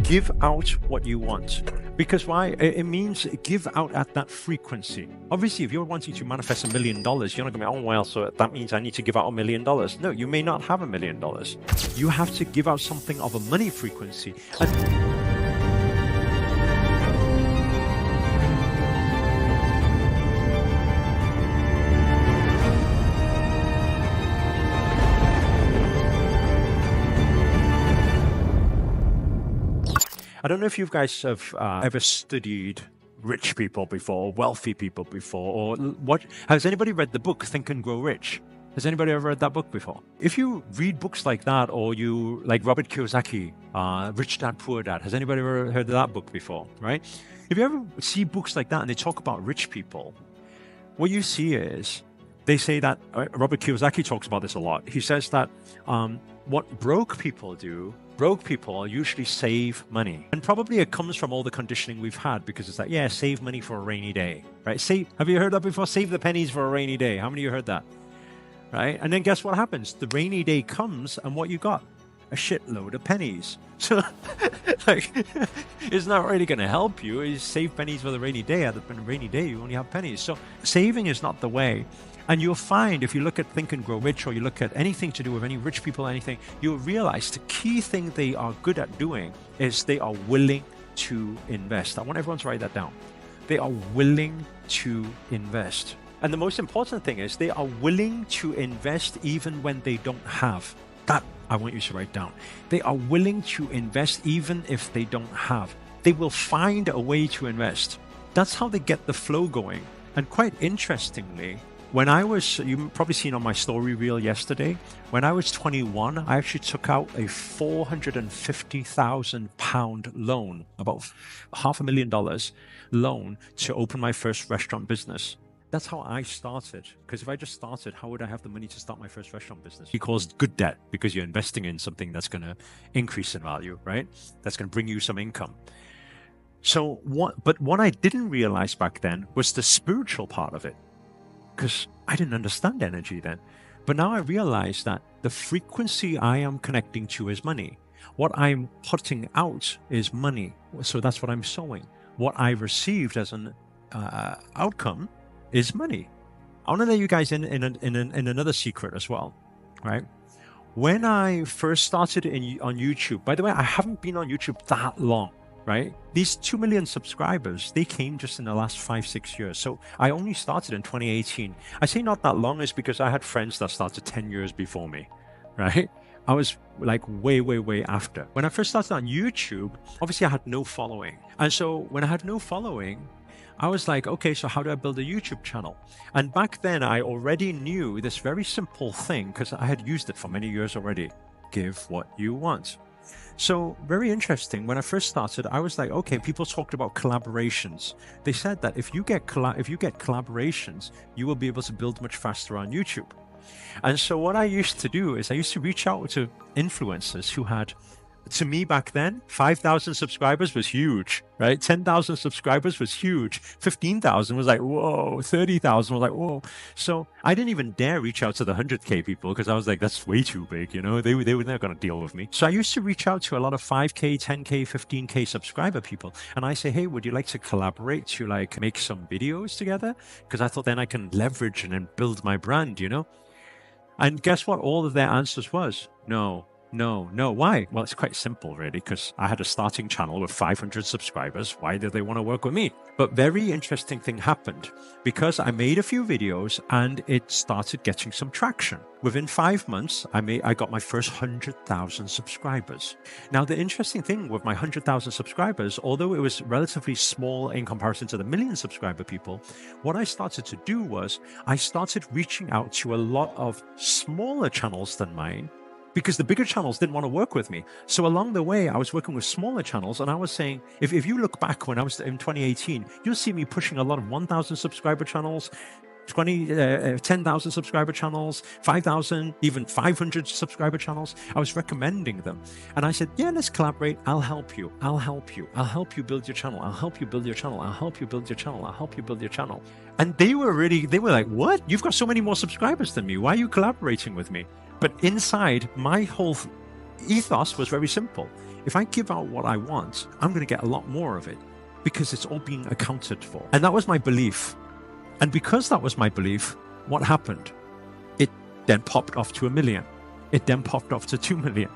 Give out what you want. Because why? It means give out at that frequency. Obviously, if you're wanting to manifest $1 million, you're not going to be, oh, well, so that means I need to give out $1 million. No, you may not have $1 million. You have to give out something of a money frequency. I don't know if you guys have ever studied rich people before, wealthy people before, or what? Has anybody read the book Think and Grow Rich? Has anybody ever read that book before? If you read books like that, or you like Robert Kiyosaki, Rich Dad Poor Dad, has anybody ever heard of that book before? Right? If you ever see books like that and they talk about rich people, what you see is they say that Robert Kiyosaki talks about this a lot. He says that what broke people usually save money. And probably it comes from all the conditioning we've had, because it's like, yeah, save money for a rainy day, right? Have you heard that before? Save the pennies for a rainy day. How many of you heard that? Right? And then guess what happens? The rainy day comes and what you got? A shitload of pennies. So like, it's not really going to help you. You save pennies for the rainy day. At the rainy day, you only have pennies. So saving is not the way. And you'll find, if you look at Think and Grow Rich, or you look at anything to do with any rich people, anything, you'll realize the key thing they are good at doing is they are willing to invest. I want everyone to write that down. They are willing to invest. And the most important thing is they are willing to invest even when they don't have. That I want you to write down. They are willing to invest even if they don't have. They will find a way to invest. That's how they get the flow going. And quite interestingly, when I was, you've probably seen on my story reel yesterday, when I was 21, I actually took out a £450,000 loan, about $500,000 loan, to open my first restaurant business. That's how I started. Because if I just started, how would I have the money to start my first restaurant business? Because good debt, because you're investing in something that's going to increase in value, right? That's going to bring you some income. So what I didn't realize back then was the spiritual part of it. Because I didn't understand energy then. But now I realize that the frequency I am connecting to is money. What I'm putting out is money. So that's what I'm sowing. What I received as an outcome is money. I want to let you guys in another secret as well, right? When I first started on YouTube, by the way, I haven't been on YouTube that long. Right? These 2 million subscribers, they came just in the last 5-6 years. So I only started in 2018. I say not that long is because I had friends that started 10 years before me, right? I was like way after. When I first started on YouTube, obviously I had no following. And so when I had no following, I was like, okay, so how do I build a YouTube channel? And back then I already knew this very simple thing, because I had used it for many years already. Give what you want. So very interesting. When I first started, I was like, okay, people talked about collaborations. They said that if you get collaborations, you will be able to build much faster on YouTube. And so what I used to do is I used to reach out to influencers who had, to me back then, 5,000 subscribers was huge, right? 10,000 subscribers was huge. 15,000 was like, whoa. 30,000 was like, whoa. So I didn't even dare reach out to the 100K people, because I was like, that's way too big, you know? They were never going to deal with me. So I used to reach out to a lot of 5K, 10K, 15K subscriber people. And I say, hey, would you like to collaborate to like make some videos together? Because I thought then I can leverage and then build my brand, you know? And guess what? All of their answers was, no. Why? Well, it's quite simple, really, because I had a starting channel with 500 subscribers. Why did they want to work with me? But very interesting thing happened, because I made a few videos and it started getting some traction. Within 5 months, I got my first 100,000 subscribers. Now, the interesting thing with my 100,000 subscribers, although it was relatively small in comparison to the million subscriber people, what I started to do was I started reaching out to a lot of smaller channels than mine, because the bigger channels didn't want to work with me. So along the way, I was working with smaller channels, and I was saying, if you look back when I was in 2018, you'll see me pushing a lot of 1,000 subscriber channels, 10,000 subscriber channels, 5,000, even 500 subscriber channels. I was recommending them. And I said, yeah, let's collaborate. I'll help you. I'll help you build your channel. I'll help you build your channel. I'll help you build your channel. I'll help you build your channel. And they were like, what? You've got so many more subscribers than me. Why are you collaborating with me? But inside, my whole ethos was very simple. if I give out what I want, I'm going to get a lot more of it because it's all being accounted for. And that was my belief. And because that was my belief, what happened? It then popped off to 1 million. It then popped off to 2 million.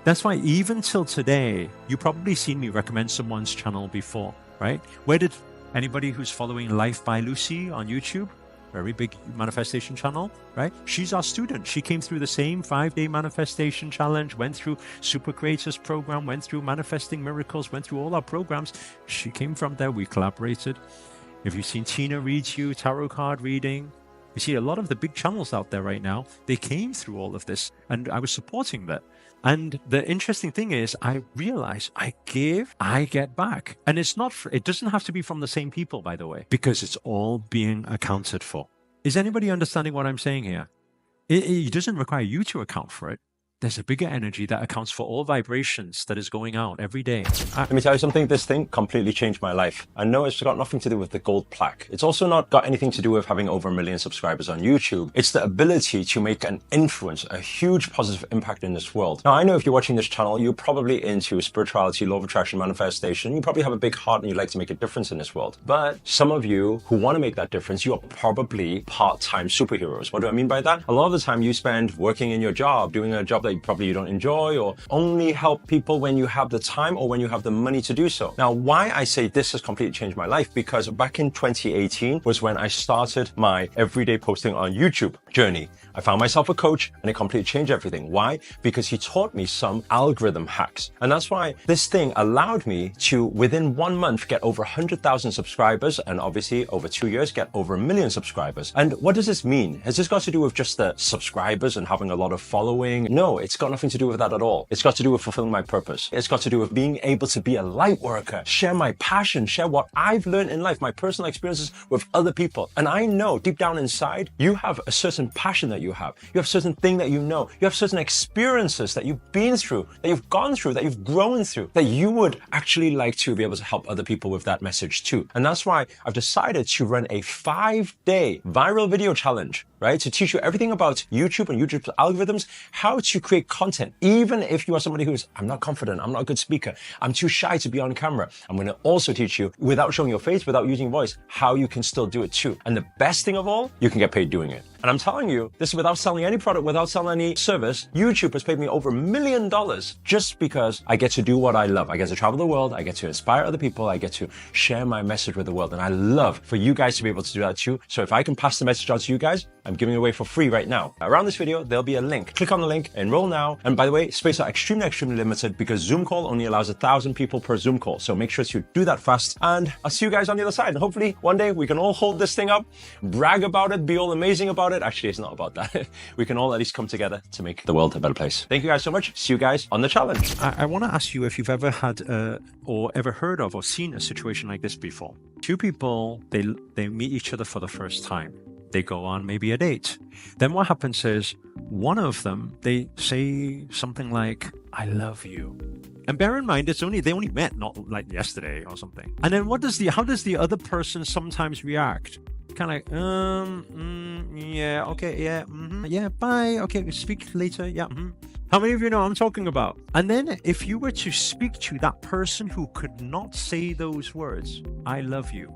That's why even till today, you probably seen me recommend someone's channel before, right? Where did anybody who's following Life by Lucy on YouTube, very big manifestation channel, right? She's our student. She came through the same 5-day manifestation challenge, went through Super Creators program, went through Manifesting Miracles, went through all our programs. She came from there. We collaborated. If you've seen Tina Reads You, tarot card reading, you see a lot of the big channels out there right now, they came through all of this and I was supporting that. And the interesting thing is I realize I give, I get back. And it's not, it doesn't have to be from the same people, by the way, because it's all being accounted for. Is anybody understanding what I'm saying here? It doesn't require you to account for it. There's a bigger energy that accounts for all vibrations that is going out every day. Let me tell you something, this thing completely changed my life. I know it's got nothing to do with the gold plaque. It's also not got anything to do with having over 1 million subscribers on YouTube. It's the ability to make an influence, a huge positive impact in this world. Now, I know if you're watching this channel, you're probably into spirituality, law of attraction, manifestation. You probably have a big heart and you'd like to make a difference in this world. But some of you who want to make that difference, you are probably part-time superheroes. What do I mean by that? A lot of the time you spend working in your job, doing a job that you don't enjoy, or only help people when you have the time or when you have the money to do so. Now, why I say this has completely changed my life, because back in 2018 was when I started my everyday posting on YouTube journey. I found myself a coach and it completely changed everything. Why? Because he taught me some algorithm hacks. And that's why this thing allowed me to, within 1 month, get over 100,000 subscribers, and obviously over 2 years, get over 1 million subscribers. And what does this mean? Has this got to do with just the subscribers and having a lot of following? No, it's got nothing to do with that at all. It's got to do with fulfilling my purpose. It's got to do with being able to be a light worker, share my passion, share what I've learned in life, my personal experiences with other people. And I know deep down inside, you have a certain passion that you have. You have a certain thing that you know. You have certain experiences that you've been through, that you've gone through, that you've grown through, that you would actually like to be able to help other people with that message too. And that's why I've decided to run a 5-day viral video challenge, right? To teach you everything about YouTube and YouTube's algorithms, how to create content. Even if you are somebody who's, I'm not confident, I'm not a good speaker, I'm too shy to be on camera. I'm going to also teach you, without showing your face, without using voice, how you can still do it too. And the best thing of all, you can get paid doing it. And I'm telling you, this is without selling any product, without selling any service. YouTube has paid me over $1 million just because I get to do what I love. I get to travel the world. I get to inspire other people. I get to share my message with the world. And I love for you guys to be able to do that too. So if I can pass the message on to you guys, I'm giving it away for free right now. Around this video, there'll be a link. Click on the link, enroll now. And by the way, spaces are extremely limited because Zoom call only allows 1,000 people per Zoom call. So make sure to do that fast. And I'll see you guys on the other side. And hopefully one day we can all hold this thing up, brag about it, be all amazing about it. Actually, it's not about that. We can all at least come together to make the world a better place. Thank you guys so much. See you guys on the challenge. I want to ask you if you've ever had or ever heard of or seen a situation like this before. Two people, they meet each other for the first time. They go on maybe a date. Then what happens is one of them, they say something like, I love you. And bear in mind, they only met not like yesterday or something. And then how does the other person sometimes react? Kind of like, yeah, okay, yeah, yeah, bye, okay, speak later, yeah. How many of you know what I'm talking about? And then if you were to speak to that person who could not say those words, I love you.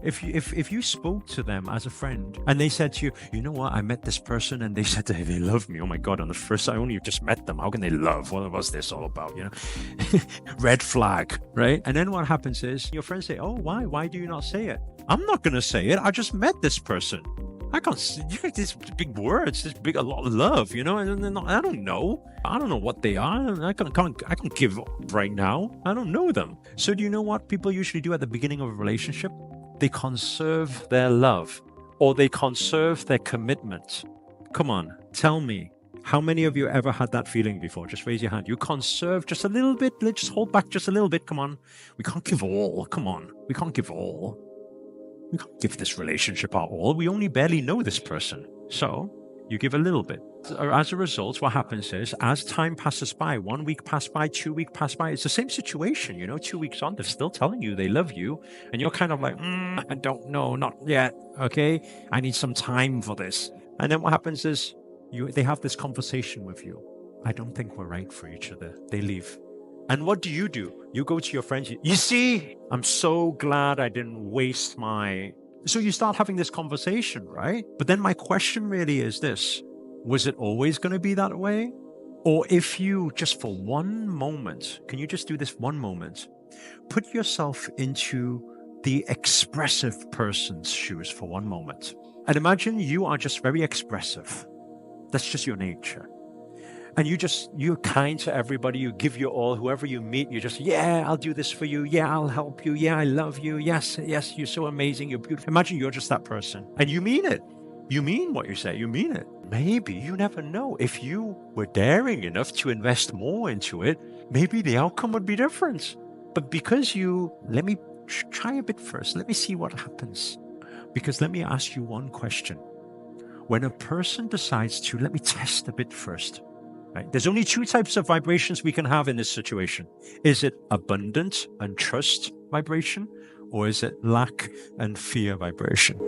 If you spoke to them as a friend and they said to you, you know what, I met this person and they said that they love me. Oh my God, on the first, I only just met them. How can they love? What was this all about? You know, red flag, right? And then what happens is your friends say, oh, why? Why do you not say it? I'm not going to say it. I just met this person. I can't see, you got these big words, this big, a lot of love, you know, and I don't know. I don't know what they are. I can't give right now. I don't know them. So do you know what people usually do at the beginning of a relationship? They conserve their love or they conserve their commitment. Come on, tell me, how many of you ever had that feeling before? Just raise your hand. You conserve just a little bit. Let's just hold back just a little bit. Come on. We can't give all. Come on. We can't give all. We can't give this relationship our all. We only barely know this person. So you give a little bit. As a result, what happens is, as time passes by, 1 week passed by, 2 weeks passed by, it's the same situation, you know, 2 weeks on, they're still telling you they love you, and you're kind of like, I don't know, not yet, okay? I need some time for this. And then what happens is, they have this conversation with you. I don't think we're right for each other. They leave. And what do? You go to your friends. You see, I'm so glad I didn't waste my... So you start having this conversation, right? But then my question really is this: was it always going to be that way? Or if you just for one moment, can you just do this one moment? Put yourself into the expressive person's shoes for one moment. And imagine you are just very expressive. That's just your nature. And you're kind to everybody. You give your all. Whoever you meet, you just, yeah, I'll do this for you. Yeah, I'll help you. Yeah, I love you. Yes, you're so amazing. You're beautiful. Imagine you're just that person. And you mean it. You mean what you say. You mean it. Maybe, you never know. If you were daring enough to invest more into it, maybe the outcome would be different. But because let me try a bit first. Let me see what happens. Because let me ask you one question. When a person decides to, let me test a bit first. Right? There's only two types of vibrations we can have in this situation. Is it abundance and trust vibration, or is it lack and fear vibration?